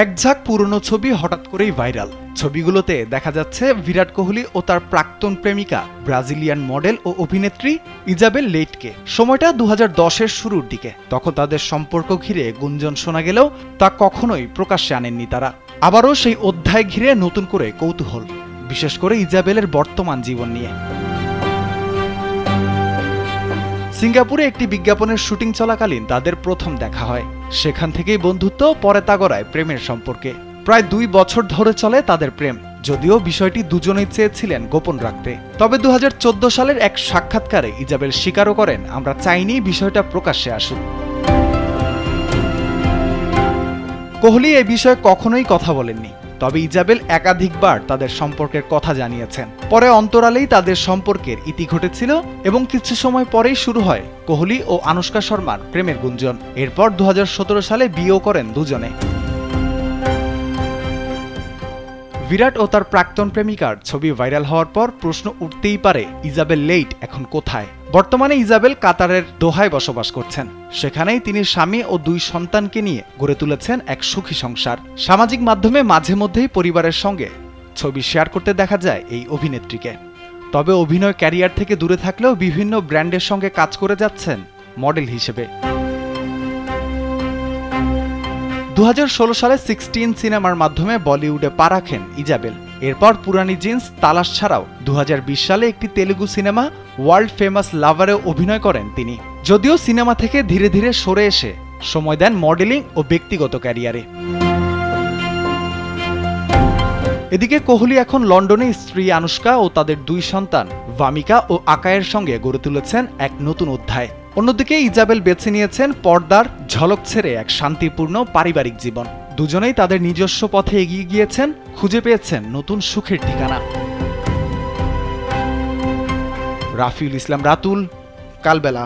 এক ঝাঁক পুরনো ছবি হঠাৎ করেই ভাইরাল। ছবিগুলোতে দেখা যাচ্ছে বিরাট কোহলি ও তার প্রাক্তন প্রেমিকা ব্রাজিলিয়ান মডেল ও অভিনেত্রী ইজাবেল লেইটকে। সময়টা 2010-এর শুরুর দিকে। তখন তাদের সম্পর্ক ঘিরে গুঞ্জন শোনা গেলেও তা কখনোই প্রকাশ্যে আনেননি তারা। আবারও সেই অধ্যায় ঘিরে নতুন করে কৌতূহল, বিশেষ করে ইজাবেলের বর্তমান জীবন নিয়ে। সিঙ্গাপুরে একটি বিজ্ঞাপনের শুটিং চলাকালীন তাদের প্রথম দেখা হয়। সেখান থেকেই বন্ধুত্ব, পরে তা গড়ায় প্রেমের সম্পর্কে। প্রায় 2 বছর ধরে চলে তাদের প্রেম, যদিও বিষয়টি দুজনেই চেয়েছিলেন গোপন রাখতে। তবে 2014 সালের এক সাক্ষাৎকারে ইজাবেল স্বীকারও করেন, আমরা চাইনি বিষয়টা প্রকাশ্যে আসুক। কোহলি এ বিষয়ে কখনোই কথা বলেননি, তবে ইজাবেল একাধিকবার তাদের সম্পর্কের কথা জানিয়েছেন। পরে অন্তরালেই তাদের সম্পর্কের ইতি ঘটেছিল এবং কিছু সময় পরেই শুরু হয় কোহলি ও আনুশকা শর্মার প্রেমের গুঞ্জন। এরপর 2017 সালে বিয়েও করেন দুজনে। বিরাট ও তার প্রাক্তন প্রেমিকার ছবি ভাইরাল হওয়ার পর প্রশ্ন উঠতেই পারে, ইজাবেল লেইট এখন কোথায়? বর্তমানে ইজাবেল কাতারের দোহায় বসবাস করছেন। সেখানেই তিনি স্বামী ও 2 সন্তানকে নিয়ে গড়ে তুলেছেন এক সুখী সংসার। সামাজিক মাধ্যমে মাঝে মধ্যেই পরিবারের সঙ্গে ছবি শেয়ার করতে দেখা যায় এই অভিনেত্রীকে। তবে অভিনয় ক্যারিয়ার থেকে দূরে থাকলেও বিভিন্ন ব্র্যান্ডের সঙ্গে কাজ করে যাচ্ছেন মডেল হিসেবে। 2016 সালে 16 সিনেমার মাধ্যমে বলিউডে পা রাখেন ইজাবেল। এরপর পুরানি জিন্স, তালাশ ছাড়াও 2020 সালে একটি তেলুগু সিনেমা ওয়ার্ল্ড ফেমাস লাভারেও অভিনয় করেন তিনি। যদিও সিনেমা থেকে ধীরে ধীরে সরে এসে সময় দেন মডেলিং ও ব্যক্তিগত ক্যারিয়ারে। এদিকে কোহলি এখন লন্ডনে স্ত্রী আনুশকা ও তাদের 2 সন্তান ভামিকা ও আকায়ের সঙ্গে গড়ে তুলেছেন এক নতুন অধ্যায়। অন্যদিকে ইজাবেল বেছে নিয়েছেন পর্দার ঝলক ছেড়ে এক শান্তিপূর্ণ পারিবারিক জীবন। দুজনেই তাদের নিজস্ব পথে এগিয়ে গিয়েছেন, খুঁজে পেয়েছেন নতুন সুখের ঠিকানা। রাফিউল ইসলাম রাতুল, কালবেলা।